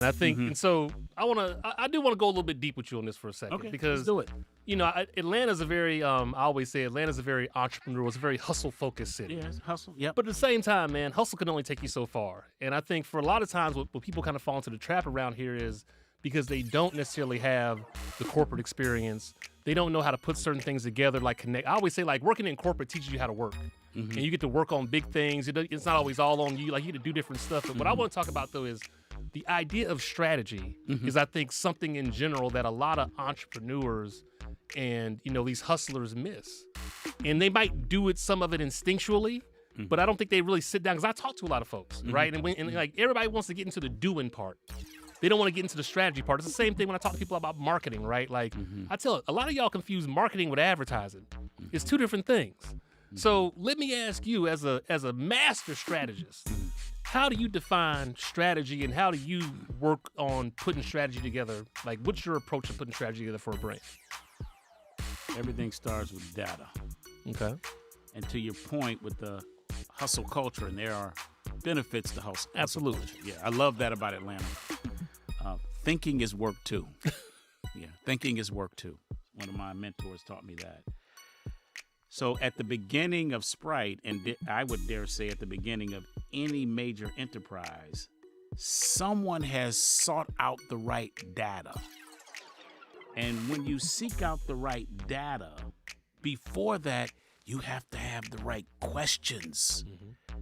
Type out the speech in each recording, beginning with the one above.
And I think, and so I do want to go a little bit deep with you on this for a second, Okay, because let's do it. Atlanta's a very, I always say Atlanta's a very entrepreneurial, it's a very hustle focused city. Yeah, it's hustle. Yep. But at the same time, man, hustle can only take you so far. And I think for a lot of times, what people kind of fall into the trap around here is because they don't necessarily have the corporate experience. They don't know how to put certain things together, like connect. I always say, like, working in corporate teaches you how to work. And you get to work on big things. It's not always all on you. Like, you get to do different stuff. But what I want to talk about, though, is the idea of strategy is, I think, something in general that a lot of entrepreneurs and, these hustlers miss. And they might do it, some of it instinctually, but I don't think they really sit down. Because I talk to a lot of folks, right? And like, everybody wants to get into the doing part. They don't want to get into the strategy part. It's the same thing when I talk to people about marketing, right? Like, I tell a lot of y'all confuse marketing with advertising. It's two different things. So let me ask you, as a master strategist, how do you define strategy, and how do you work on putting strategy together? Like, what's your approach to putting strategy together for a brand? Everything starts with data. Okay. And to your point with the hustle culture, and there are benefits to hustle. Absolutely. Yeah, I love that about Atlanta. Thinking is work too. Yeah, thinking is work too. One of my mentors taught me that. So at the beginning of Sprite, and I would dare say at the beginning of any major enterprise, someone has sought out the right data. And when you seek out the right data, before that, you have to have the right questions.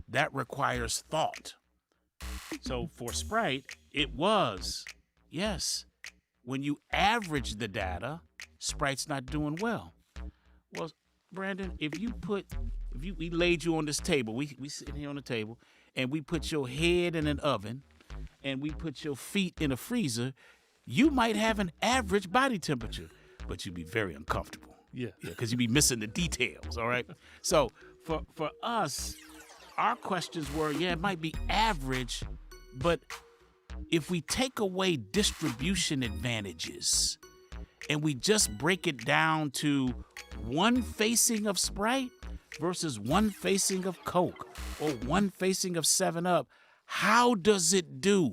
That requires thought. So for Sprite, it was, yes, when you average the data, Sprite's not doing well. Well, Brandon, if we laid you on this table, we sit here on the table, and we put your head in an oven, and we put your feet in a freezer, you might have an average body temperature, but you'd be very uncomfortable. Yeah. Because you'd be missing the details, all right? So for us, our questions were, it might be average, but if we take away distribution advantages and we just break it down to one facing of Sprite versus one facing of Coke or one facing of 7-Up, how does it do?